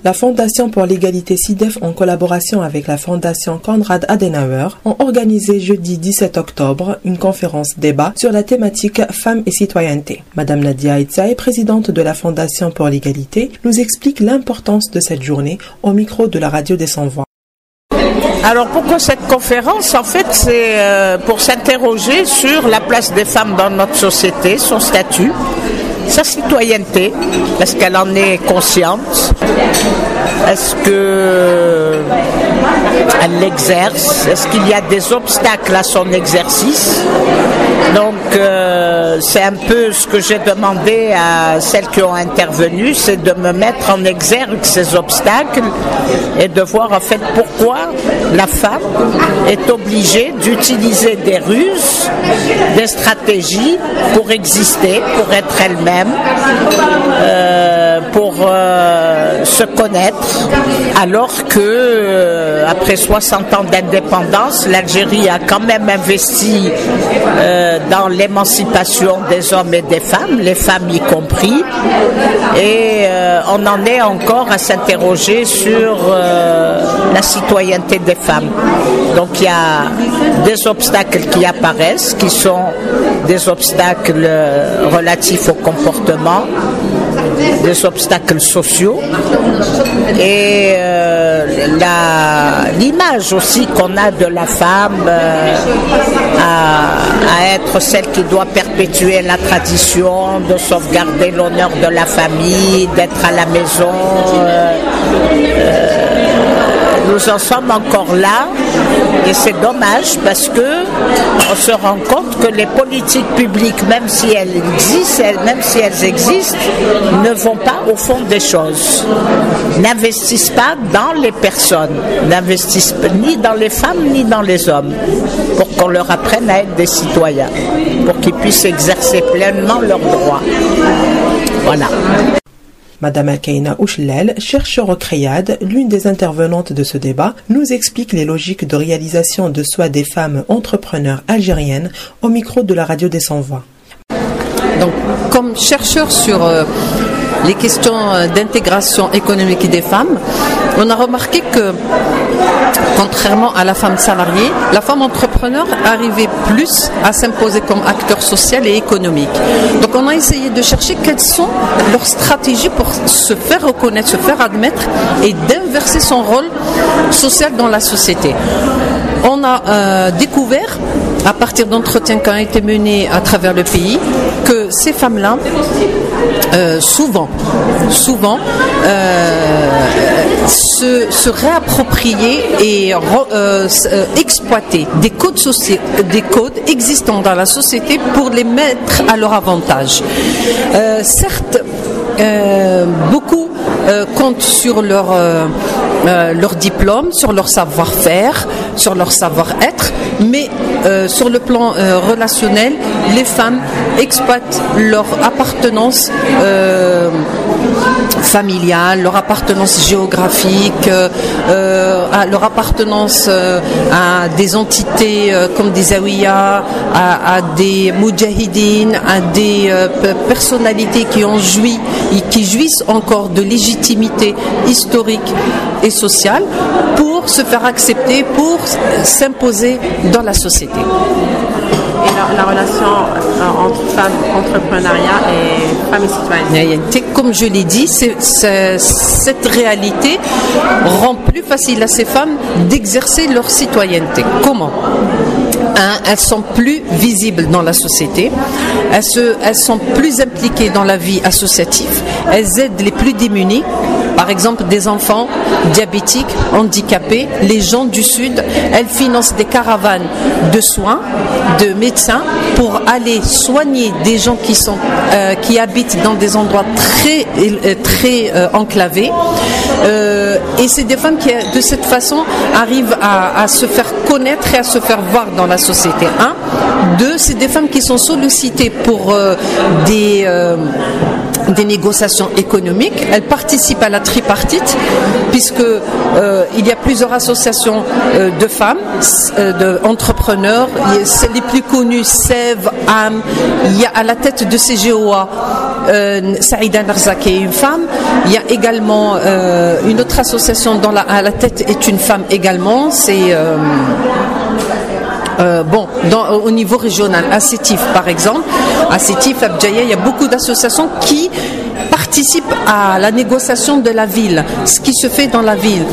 La Fondation pour l'égalité SIDEF, en collaboration avec la Fondation Konrad Adenauer, ont organisé jeudi 17 octobre une conférence débat sur la thématique femmes et citoyenneté. Madame Nadia Etsaï, présidente de la Fondation pour l'égalité, nous explique l'importance de cette journée au micro de la radio des Sans-Voix. Alors pourquoi cette conférence? En fait, c'est pour s'interroger sur la place des femmes dans notre société, son statut, sa citoyenneté, est-ce qu'elle en est consciente? Est-ce qu'elle l'exerce? Est-ce qu'il y a des obstacles à son exercice? Donc c'est un peu ce que j'ai demandé à celles qui ont intervenu, c'est de me mettre en exergue ces obstacles et de voir en fait pourquoi la femme est obligée d'utiliser des ruses, des stratégies pour exister, pour être elle-même, pour se connaître, alors que après 60 ans d'indépendance, l'Algérie a quand même investi dans l'émancipation des hommes et des femmes, les femmes y compris, et on en est encore à s'interroger sur la citoyenneté des femmes. Donc il y a des obstacles qui apparaissent, qui sont des obstacles relatifs au comportement, des obstacles sociaux et l'image aussi qu'on a de la femme à être celle qui doit perpétuer la tradition, de sauvegarder l'honneur de la famille, d'être à la maison. Nous en sommes encore là et c'est dommage parce que on se rend compte que les politiques publiques, même si elles existent, ne vont pas au fond des choses, n'investissent pas dans les personnes, n'investissent ni dans les femmes ni dans les hommes, pour qu'on leur apprenne à être des citoyens, pour qu'ils puissent exercer pleinement leurs droits. Voilà. Madame Alkaïna Ouchlel, chercheure au CREAD, l'une des intervenantes de ce débat, nous explique les logiques de réalisation de soi des femmes entrepreneurs algériennes au micro de la radio des Sans-Voix. Donc, comme chercheur sur les questions d'intégration économique des femmes, on a remarqué que, contrairement à la femme salariée, la femme entrepreneur arrivait plus à s'imposer comme acteur social et économique. Donc on a essayé de chercher quelles sont leurs stratégies pour se faire reconnaître, se faire admettre et d'inverser son rôle social dans la société. On a découvert, à partir d'entretiens qui ont été menés à travers le pays, que ces femmes-là, souvent, se réapproprier et exploiter des codes existants dans la société pour les mettre à leur avantage. Certes, beaucoup comptent sur leur diplôme, sur leur savoir-faire, sur leur savoir-être, mais sur le plan relationnel, les femmes exploitent leur appartenance familiale, leur appartenance géographique, leur appartenance à des entités comme des Zawiya, à des Moudjahidines, à des personnalités qui jouissent encore de légitimité historique et sociale pour se faire accepter, pour s'imposer dans la société. Et la relation entre femmes, entrepreneuriat et femmes et citoyenneté. Comme je l'ai dit, cette réalité rend plus facile à ces femmes d'exercer leur citoyenneté. Comment ? Elles sont plus visibles dans la société, elles sont plus impliquées dans la vie associative, elles aident les plus démunis, par exemple des enfants diabétiques, handicapés, les gens du Sud. Elles financent des caravanes de soins, de médecins pour aller soigner des gens qui habitent dans des endroits très enclavés. Et c'est des femmes qui, de cette façon, arrivent à se faire connaître et à se faire voir dans la société. 1. 2. C'est des femmes qui sont sollicitées pour des négociations économiques. Elle participe à la tripartite puisque il y a plusieurs associations de femmes, d'entrepreneurs. Les plus connues, Sève, Am. Il y a à la tête de CGOA Saïda Narzak qui est une femme. Il y a également une autre association dont à la tête est une femme également. C'est au niveau régional, à Sétif par exemple, à Sétif, à Bdjaïa, il y a beaucoup d'associations qui participent à la négociation de la ville, ce qui se fait dans la ville,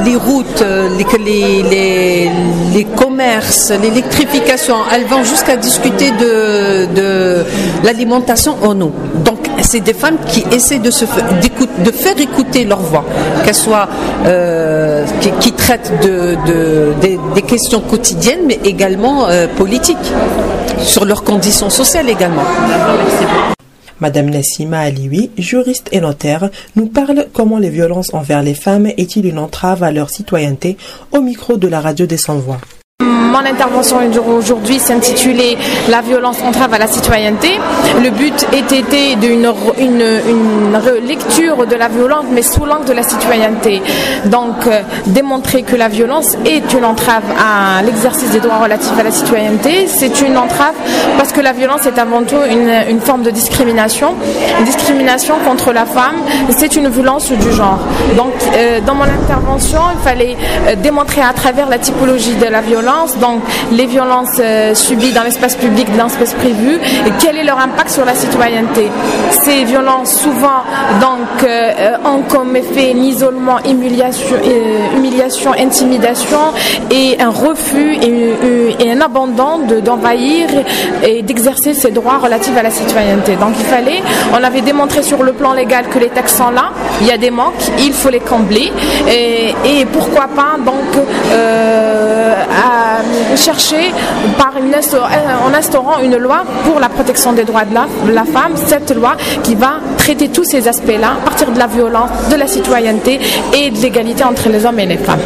les routes, les commerces, l'électrification, elles vont jusqu'à discuter de l'alimentation en eau. Donc c'est des femmes qui essaient de faire écouter leur voix, qu'elles soient qui traitent des questions quotidiennes, mais également politiques, sur leurs conditions sociales également. Madame Nassima Alioui, juriste et notaire, nous parle comment les violences envers les femmes est-il une entrave à leur citoyenneté au micro de la radio des Sans-Voix. Mon intervention aujourd'hui s'intitulait « La violence entrave à la citoyenneté ». Le but était d'une lecture de la violence, mais sous l'angle de la citoyenneté. Donc, démontrer que la violence est une entrave à l'exercice des droits relatifs à la citoyenneté. C'est une entrave parce que la violence est avant tout une forme de discrimination. Une discrimination contre la femme, c'est une violence du genre. Donc, dans mon intervention, il fallait démontrer à travers la typologie de la violence, donc les violences subies dans l'espace public, dans l'espace privé, et quel est leur impact sur la citoyenneté. Ces violences souvent donc ont comme effet l'isolement, humiliation, intimidation et un refus et un abandon d'envahir et d'exercer ces droits relatifs à la citoyenneté. Donc on avait démontré sur le plan légal que les textes sont là, il y a des manques, il faut les combler et pourquoi pas donc à chercher en instaurant une loi pour la protection des droits de la femme, cette loi qui va traiter tous ces aspects-là à partir de la violence, de la citoyenneté et de l'égalité entre les hommes et les femmes.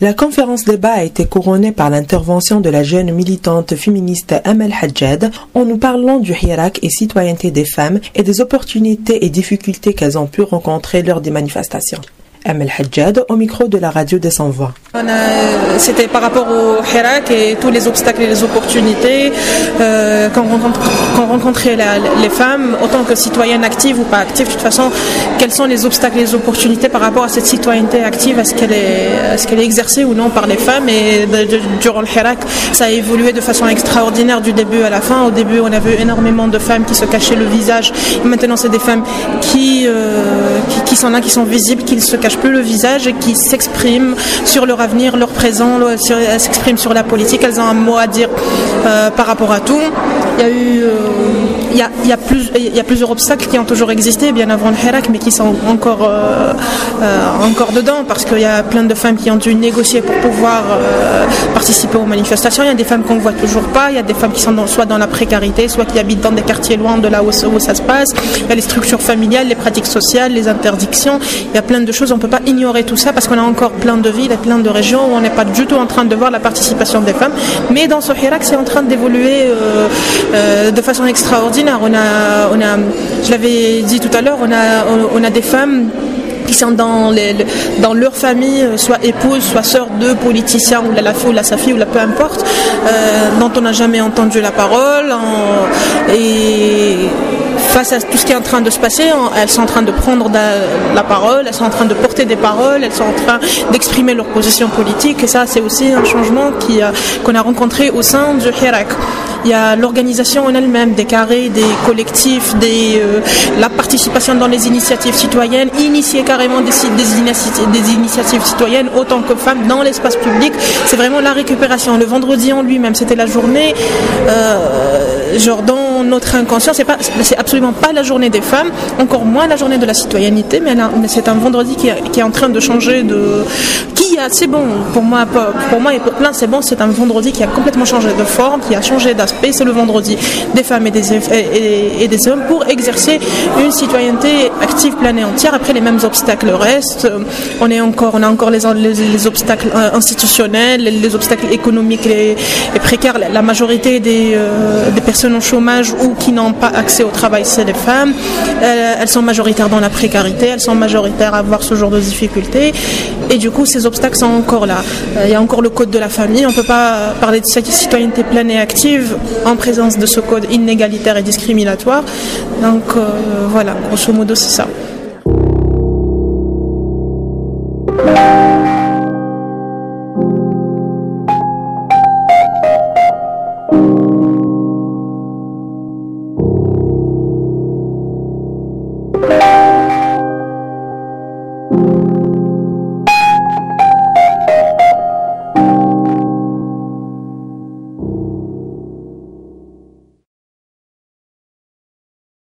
La conférence débat a été couronnée par l'intervention de la jeune militante féministe Amel Hadjad en nous parlant du hirak et citoyenneté des femmes et des opportunités et difficultés qu'elles ont pu rencontrer lors des manifestations. Amel Hadjad au micro de la radio des Sans-Voix. C'était par rapport au hirak et tous les obstacles et les opportunités qu'ont rencontré les femmes, autant que citoyennes actives ou pas actives. De toute façon, quels sont les obstacles et les opportunités par rapport à cette citoyenneté active, est-ce qu'elle est exercée ou non par les femmes. Et durant le hirak, ça a évolué de façon extraordinaire du début à la fin. Au début, on a vu énormément de femmes qui se cachaient le visage. Et maintenant, c'est des femmes qui sont là, qui sont visibles, qui ne se cachent plus le visage et qui s'expriment sur leur avenir, leur présent, elles s'expriment sur la politique, elles ont un mot à dire par rapport à tout. Il y a plusieurs obstacles qui ont toujours existé bien avant le hirak, mais qui sont encore dedans, parce qu'il y a plein de femmes qui ont dû négocier pour pouvoir participer aux manifestations. Il y a des femmes qu'on ne voit toujours pas, il y a des femmes qui sont soit dans la précarité, soit qui habitent dans des quartiers loin de là où ça se passe. Il y a les structures familiales, les pratiques sociales, les interdictions. Il y a plein de choses, on ne peut pas ignorer tout ça, parce qu'on a encore plein de villes et plein de régions où on n'est pas du tout en train de voir la participation des femmes. Mais dans ce hirak, c'est en train d'évoluer de façon extraordinaire. Je l'avais dit tout à l'heure, on a des femmes qui sont dans leur famille, soit épouses, soit sœurs de politiciens, ou la Safi, ou peu importe, dont on n'a jamais entendu la parole. Et face à tout ce qui est en train de se passer, elles sont en train de prendre la parole, elles sont en train de porter des paroles, elles sont en train d'exprimer leur position politique. Et ça, c'est aussi un changement qu'on a rencontré au sein du hirak. Il y a l'organisation en elle-même, des carrés, des collectifs, la participation dans les initiatives citoyennes, initier carrément des initiatives citoyennes autant que femmes dans l'espace public. C'est vraiment la récupération. Le vendredi en lui-même, c'était la journée, dans notre inconscient, c'est absolument pas la journée des femmes, encore moins la journée de la citoyenneté, mais c'est un vendredi qui est en train de changer c'est bon, pour moi et pour plein, c'est bon, c'est un vendredi qui a complètement changé de forme, qui a changé d'aspect. C'est le vendredi des femmes et des hommes pour exercer une citoyenneté active, pleine et entière. Après, les mêmes obstacles restent. On a encore les obstacles institutionnels, les obstacles économiques et précaires. La majorité des personnes personnes au chômage ou qui n'ont pas accès au travail, c'est les femmes. Elles sont majoritaires dans la précarité, elles sont majoritaires à avoir ce genre de difficultés. Et du coup, ces obstacles sont encore là. Il y a encore le code de la famille. On ne peut pas parler de citoyenneté pleine et active en présence de ce code inégalitaire et discriminatoire. Donc voilà, grosso modo, c'est ça.